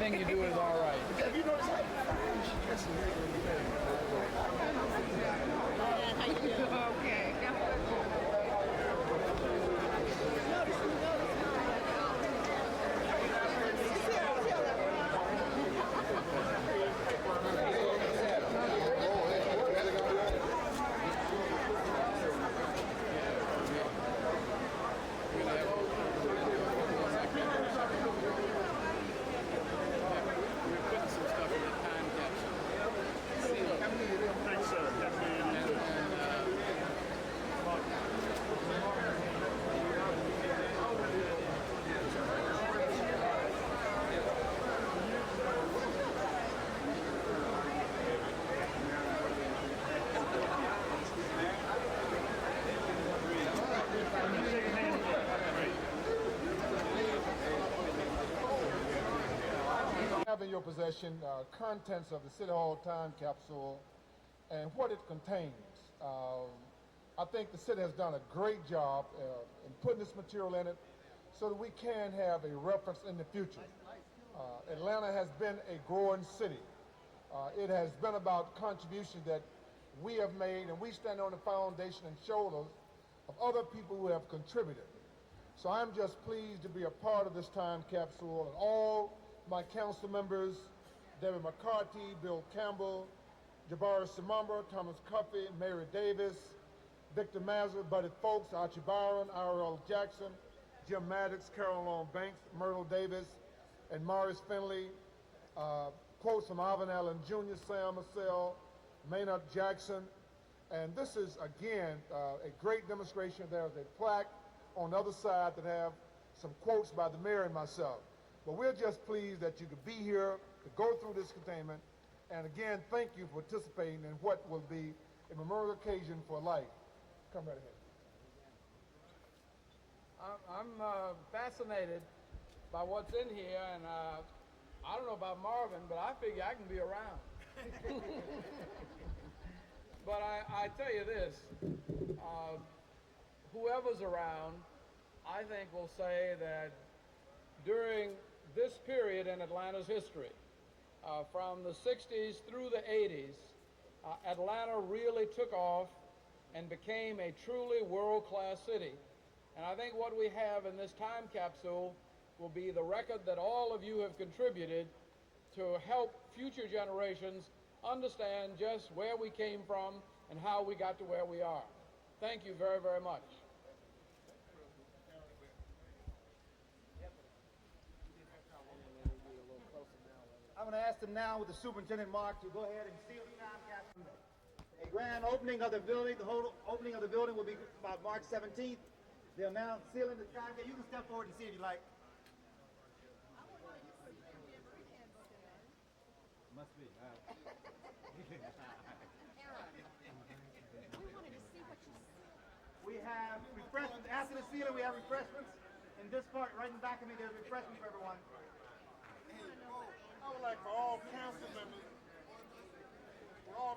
anything you do is all right. Have you noticed how she dresses here? How you doing? Okay. Thanks, sir. Have in your possession contents of the City Hall time capsule and what it contains. I think the city has done a great job in putting this material in it so that we can have a reference in the future. Atlanta has been a growing city. It has been about contributions that we have made, and we stand on the foundation and shoulders of other people who have contributed. So I'm just pleased to be a part of this time capsule, and all my council members, David McCarthy, Bill Campbell, Jabari Simamba, Thomas Cuffey, Mary Davis, Victor Mazur, Buddy Folks, Archie Byron, AARL Jackson, Jim Maddox, Carol Long Banks, Myrtle Davis, and Morris Finley. Quotes from Auburn Allen Jr., Sam Marcel, Maynard Jackson. And this is, again, a great demonstration. There's a plaque on the other side that have some quotes by the mayor and myself. But we're just pleased that you could be here to go through this containment. And again, thank you for participating in what will be a memorial occasion for life. Come right ahead. I'm fascinated by what's in here, and I don't know about Marvin, but I figure I can be around. But I tell you this, whoever's around, I think will say that during this period in Atlanta's history, from the 60s through the 80s, Atlanta really took off and became a truly world-class city. And I think what we have in this time capsule will be the record that all of you have contributed to help future generations understand just where we came from and how we got to where we are. Thank you very, very much. I'm going to ask them now with the Superintendent Mark to go ahead and seal the time capsule. A grand opening of the building. The whole opening of the building will be about March 17th. They're now sealing the time capsule. You can step forward and see if you like. Must be. We wanted to see what you said. We have refreshments. After the sealing, we have refreshments. In this part, right in the back of me, there's refreshments for everyone. I would like for all council members, Oh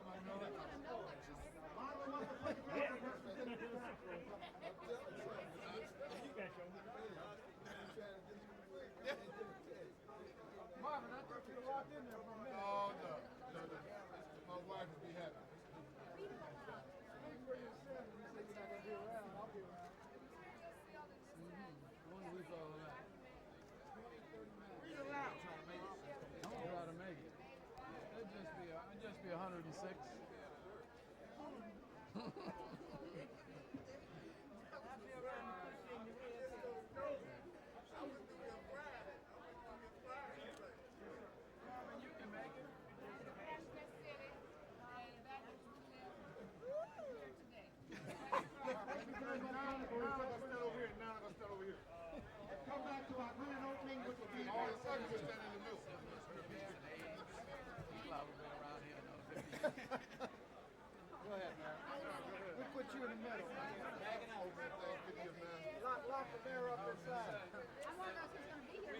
my God. Marvin, I thought you were locked in there for a minute. Oh no. My wife would be happy. Wait for you to say you're not going to be around. I'll be around. When do we follow that? I'll try to make it. It'd just be 106. You can make it. Come back to our grand opening, which will be All the suckers are standing in the middle. Go ahead, man. We'll put you in the middle. lock the mirror up inside. I want to know who's going to be here.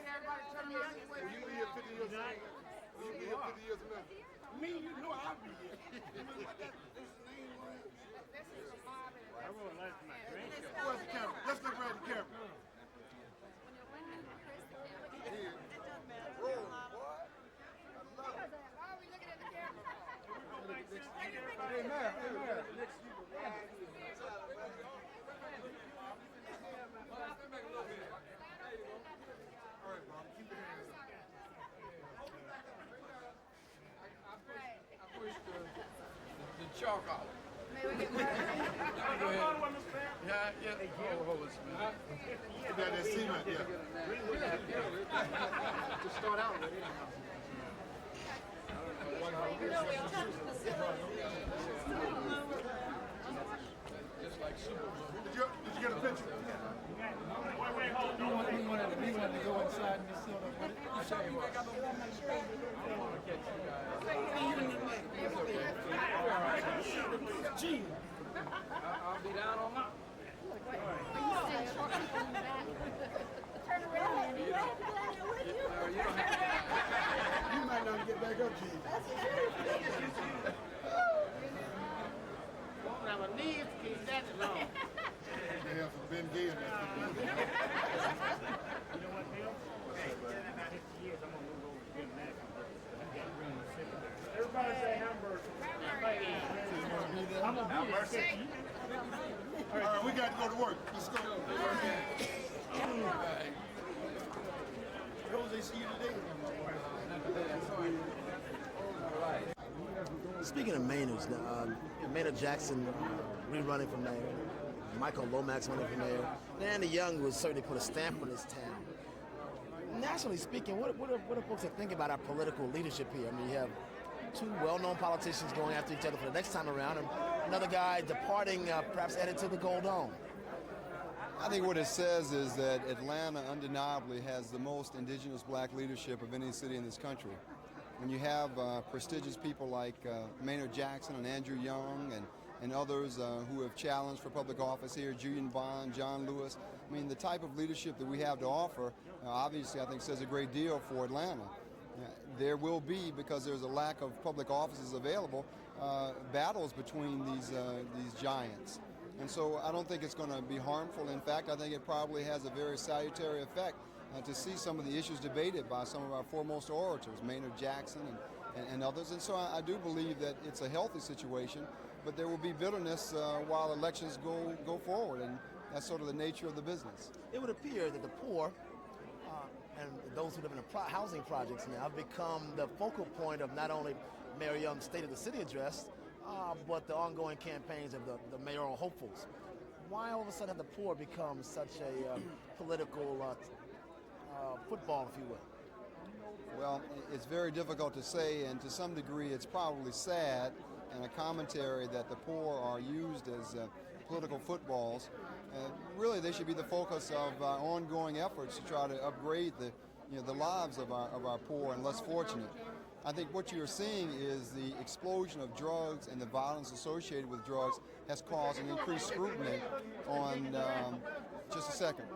Everybody turn around. Will you be here 50 years from now? Will you be here 50 years from now? Me, you know I'll be here. You know what this name was? This is from Marvin. I wrote last night. Where's the camera? chalk out. May we get more? Go ahead. Yeah. Hold this, man. You got that cement, yeah. To start out with. Just like super. Did you get a picture? We wanted to go inside and just sort of put it. You shot me back out the window. Gee. I'll be down on my. Turn around, Andy. You don't have You might not get back up, G. Now my knees keep that long. They have some Ben Gay in that. Everybody say hamburger. I'm gonna be there. All right, we got to go to work. Let's go. Jose, see you today. Speaking of Maynards, Maynard Jackson rerunning from there, Michael Lomax running from there, Andy Young would certainly put a stamp on this town. Nationally speaking, what are folks that think about our political leadership here? I mean, you have two well-known politicians going after each other for the next time around, and another guy departing, perhaps headed to the Gold Dome. I think what it says is that Atlanta undeniably has the most indigenous black leadership of any city in this country. When you have prestigious people like Maynard Jackson and Andrew Young and others who have challenged for public office here, Julian Bond, John Lewis, I mean, the type of leadership that we have to offer, obviously I think says a great deal for Atlanta. There will be, because there's a lack of public offices available, battles between these giants. And so I don't think it's going to be harmful. In fact, I think it probably has a very salutary effect to see some of the issues debated by some of our foremost orators, Maynard Jackson and others. And so I do believe that it's a healthy situation, but there will be bitterness while elections go forward, and that's sort of the nature of the business. It would appear that the poor and those who live in the housing projects now have become the focal point of not only Mayor Young's State of the City address, but the ongoing campaigns of the mayoral hopefuls. Why all of a sudden have the poor become such a political football, if you will? Well, it's very difficult to say, and to some degree it's probably sad and a commentary that the poor are used as political footballs. Really, they should be the focus of our ongoing efforts to try to upgrade the lives of our poor and less fortunate. I think what you're seeing is the explosion of drugs and the violence associated with drugs has caused an increased scrutiny on. Just a second.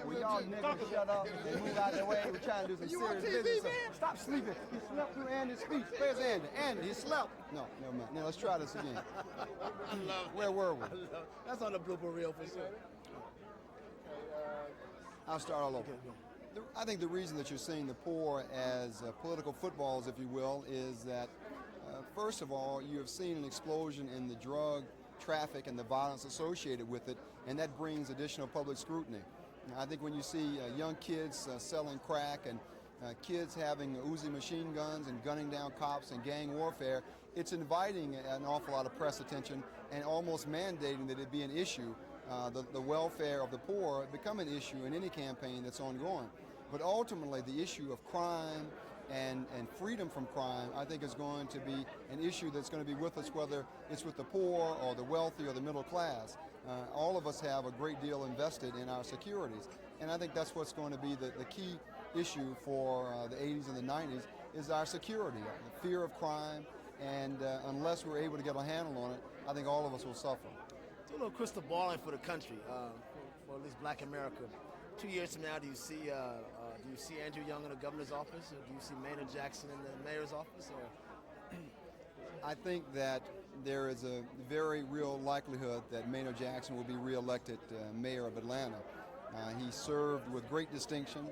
We all niggas shut up and move out of the way. We're trying to do some serious business. Stop sleeping. You slept through Andy's speech. Where's Andy? Andy, he slept. No, never mind. Now let's try this again. Where were we? That's on the blooper reel for sure. I'll start all over. I think the reason that you're seeing the poor as political footballs, if you will, is that, first of all, you have seen an explosion in the drug traffic and the violence associated with it, and that brings additional public scrutiny. I think when you see young kids selling crack and kids having Uzi machine guns and gunning down cops and gang warfare, it's inviting an awful lot of press attention and almost mandating that it be an issue. The welfare of the poor become an issue in any campaign that's ongoing. But ultimately, the issue of crime and freedom from crime, I think, is going to be an issue that's going to be with us, whether it's with the poor or the wealthy or the middle class. All of us have a great deal invested in our securities, and I think that's what's going to be the key issue for the 80s and the 90s is our security, the fear of crime, and unless we're able to get a handle on it, I think all of us will suffer. Do a little crystal balling for the country, for at least Black America. 2 years from now, do you see Andrew Young in the governor's office, or do you see Maynard Jackson in the mayor's office? Or I think that there is a very real likelihood that Maynard Jackson will be reelected mayor of Atlanta. He served with great distinction.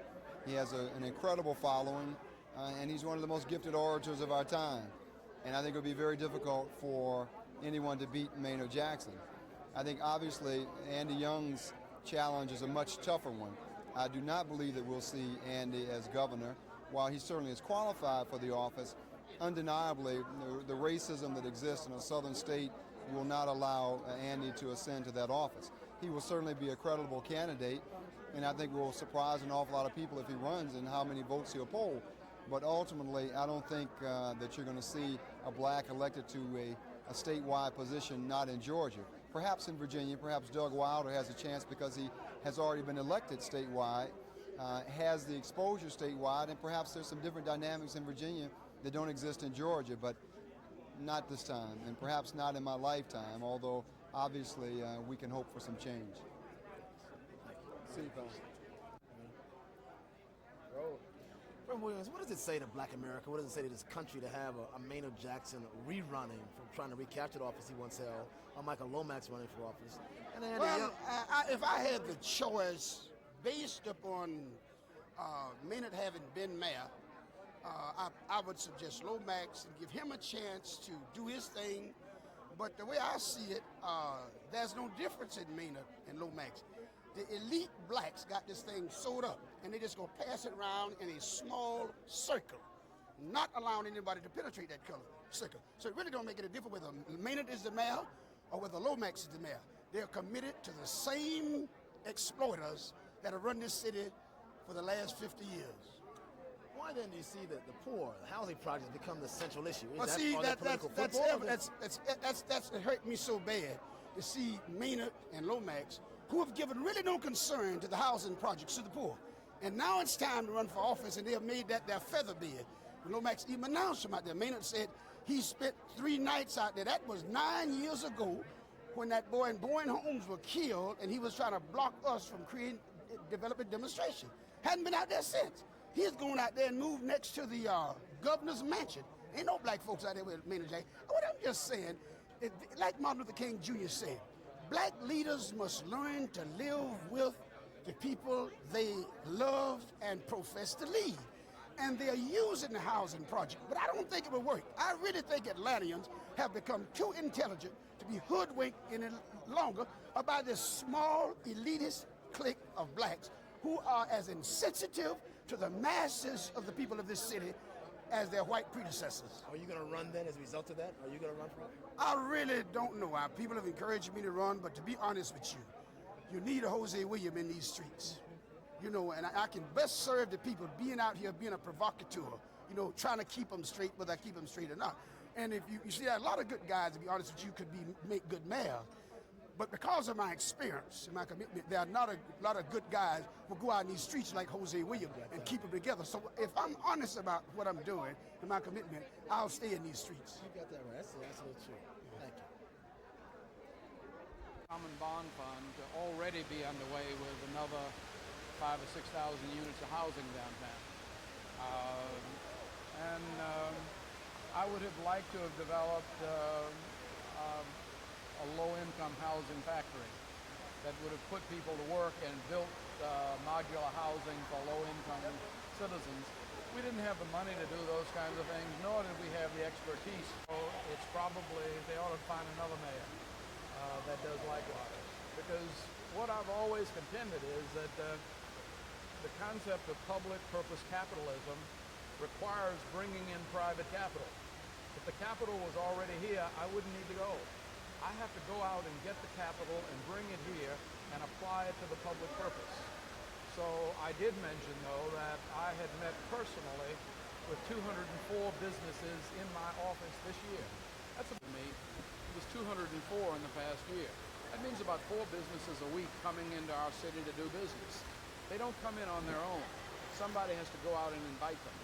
He has an incredible following, and he's one of the most gifted orators of our time. And I think it will be very difficult for anyone to beat Maynard Jackson. I think obviously Andy Young's challenge is a much tougher one. I do not believe that we'll see Andy as governor. While he certainly is qualified for the office, undeniably, the racism that exists in a southern state will not allow Andy to ascend to that office. He will certainly be a credible candidate, and I think will surprise an awful lot of people if he runs and how many votes he'll poll. But ultimately, I don't think that you're going to see a black elected to a statewide position, not in Georgia. Perhaps in Virginia, perhaps Doug Wilder has a chance because he has already been elected statewide, has the exposure statewide, and perhaps there's some different dynamics in Virginia that don't exist in Georgia, but not this time, and perhaps not in my lifetime, although obviously we can hope for some change. See you, fellas. Reverend Williams, what does it say to Black America? What does it say to this country to have a Maynard Jackson rerunning from trying to recapture the office he once held, or Michael Lomax running for office? And then Well, if I had the choice based upon Maynard having been mayor, I would suggest Lomax and give him a chance to do his thing. But the way I see it, there's no difference in Maynard and Lomax. The elite blacks got this thing sewed up, and they just go pass it around in a small circle, not allowing anybody to penetrate that color circle. So it really don't make any difference whether Maynard is the mayor or whether Lomax is the mayor. They're committed to the same exploiters that have run this city for the last 50 years. why then do you see that the poor, the housing projects become the central issue? Is Well, that see, on the political football? it hurt me so bad to see Maynard and Lomax, who have given really no concern to the housing projects to the poor. And now it's time to run for office, and they have made that their feather bed. When Lomax even announced him out there, Maynard said he spent 3 nights out there. That was 9 years ago when that boy in Boyne Homes were killed, and he was trying to block us from developing demonstration. Hadn't been out there since. He's going out there and moved next to the governor's mansion. Ain't no black folks out there with Maynard Jackson. What I'm just saying, like Martin Luther King Jr. said, black leaders must learn to live with the people they love and profess to lead. And they're using the housing project, but I don't think it will work. I really think Atlanteans have become too intelligent to be hoodwinked any longer by this small elitist clique of blacks who are as insensitive to the masses of the people of this city as their white predecessors. Are you going to run then as a result of that? Are you going to run for it? I really don't know. People have encouraged me to run, but to be honest with you, you need a Jose William in these streets. You know, and I can best serve the people being out here, being a provocateur, you know, trying to keep them straight, whether I keep them straight or not. And if you see, a lot of good guys, to be honest with you, could make good mayors. But because of my experience and my commitment, there are not a lot of good guys who go out in these streets like Jose Williams and keep them together. So if I'm honest about what I'm doing and my commitment, I'll stay in these streets. You got that right. That's absolutely true. Thank you. Common bond fund to already be underway with another 5,000 or 6,000 units of housing downtown. I would have liked to have developed a low-income housing factory that would have put people to work and built modular housing for low-income citizens. We didn't have the money to do those kinds of things, nor did we have the expertise. So it's probably, they ought to find another mayor that does likewise. Because what I've always contended is that the concept of public purpose capitalism requires bringing in private capital. If the capital was already here, I wouldn't need to go. I have to go out and get the capital and bring it here and apply it to the public purpose. So I did mention, though, that I had met personally with 204 businesses in my office this year. That's to me. It was 204 in the past year. That means about 4 businesses a week coming into our city to do business. They don't come in on their own. Somebody has to go out and invite them.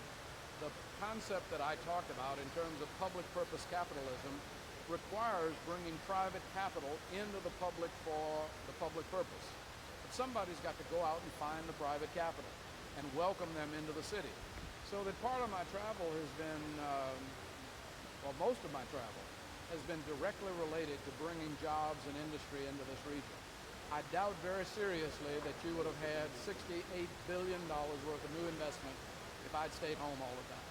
The concept that I talked about in terms of public purpose capitalism requires bringing private capital into the public for the public purpose. But somebody's got to go out and find the private capital and welcome them into the city. So that part of my travel has been, most of my travel has been directly related to bringing jobs and industry into this region. I doubt very seriously that you would have had $68 billion worth of new investment if I'd stayed home all the time.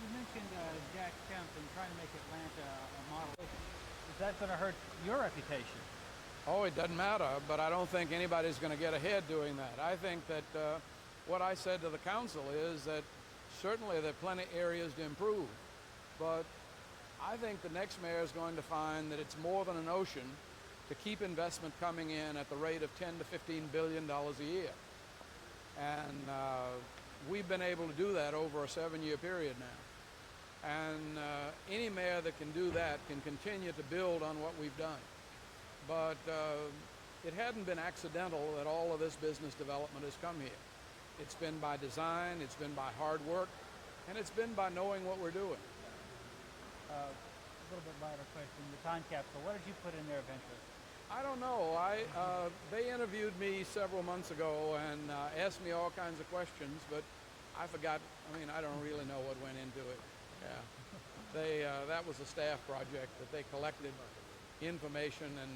You mentioned Jack Kemp and trying to make Atlanta a model. Is that going to hurt your reputation? Oh, it doesn't matter, but I don't think anybody's going to get ahead doing that. I think that what I said to the council is that certainly there are plenty areas to improve, but I think the next mayor is going to find that it's more than a notion to keep investment coming in at the rate of $10 to $15 billion a year. And we've been able to do that over a 7-year period now. And any mayor that can do that can continue to build on what we've done. But it hadn't been accidental that all of this business development has come here. It's been by design, it's been by hard work, and it's been by knowing what we're doing. A little bit lighter question, the time capsule, what did you put in there eventually? I don't know. They interviewed me several months ago and asked me all kinds of questions, but I forgot. I mean, I don't really know what went into it. Yeah, that was a staff project that they collected information and,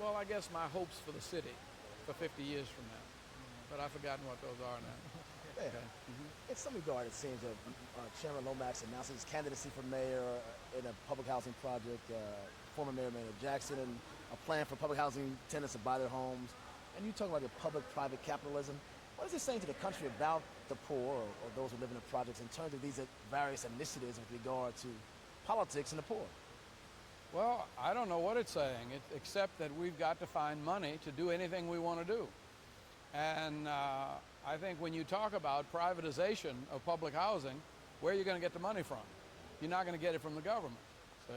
well, I guess my hopes for the city for 50 years from now. But I've forgotten what those are now. Yeah. Okay. In some regard, it seems that Chairman Lomax announced his candidacy for mayor in a public housing project, former Mayor Maynard Jackson, and a plan for public housing tenants to buy their homes. And you talk about the public-private capitalism. What is it saying to the country about the poor or those who live in the projects in terms of these various initiatives with regard to politics and the poor? Well, I don't know what it's saying, except that we've got to find money to do anything we want to do. And I think when you talk about privatization of public housing, where are you going to get the money from? You're not going to get it from the government, see?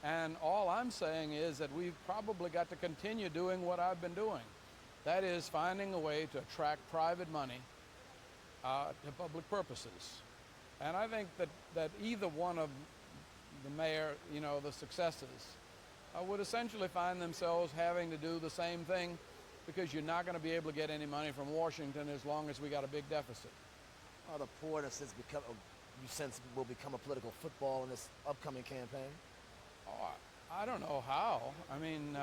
And all I'm saying is that we've probably got to continue doing what I've been doing. That is finding a way to attract private money to public purposes. And I think that either one of the mayor, the successors, would essentially find themselves having to do the same thing, because you're not going to be able to get any money from Washington as long as we got a big deficit. The poor, in a sense, will become a political football in this upcoming campaign? Oh, I don't know how. I mean,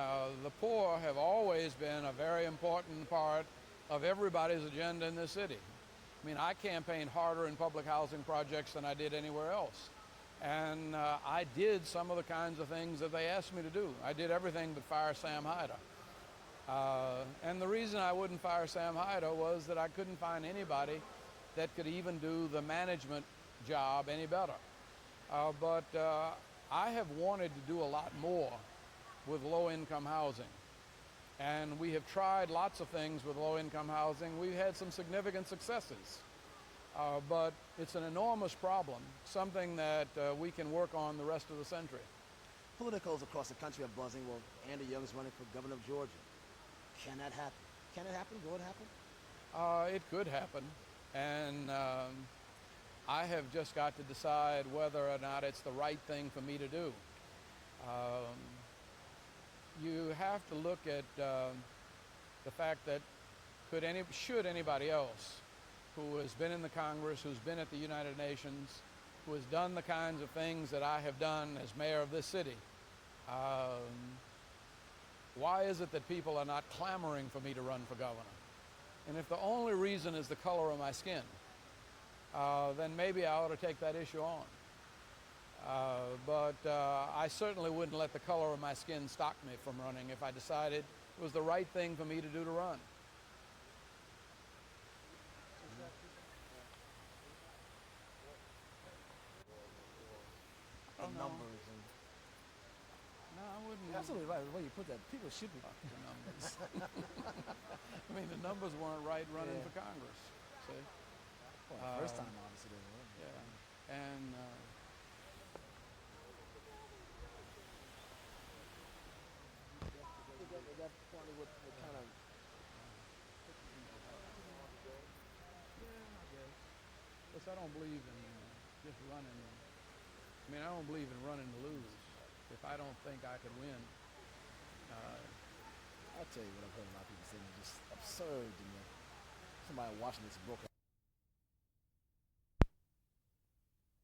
the poor have always been a very important part of everybody's agenda in this city. I mean, I campaigned harder in public housing projects than I did anywhere else. And I did some of the kinds of things that they asked me to do. I did everything but fire Sam Hyder. And the reason I wouldn't fire Sam Hyder was that I couldn't find anybody that could even do the management job any better. But I have wanted to do a lot more with low-income housing. And we have tried lots of things with low-income housing. We've had some significant successes. But it's an enormous problem, something that we can work on the rest of the century. Politicos across the country are buzzing. Well, Andy Young is running for governor of Georgia. Can that happen? Can it happen? Will it happen? It could happen. And I have just got to decide whether or not it's the right thing for me to do. You have to look at the fact that should anybody else who has been in the Congress, who's been at the United Nations, who has done the kinds of things that I have done as mayor of this city, why is it that people are not clamoring for me to run for governor? And if the only reason is the color of my skin, then maybe I ought to take that issue on. But I certainly wouldn't let the color of my skin stop me from running if I decided it was the right thing for me to do to run. Numbers and No, I wouldn't. you're absolutely right. The way you put that, people should be. The numbers. I mean, the numbers weren't right running for Congress. See? Well, the first time, obviously, they were. Yeah. And that partly what kind of. Plus, I don't believe in just running. I mean, I don't believe in running to lose. If I don't think I could win. I'll tell you what I've heard a lot of people saying is just absurd to me. Somebody watching this book.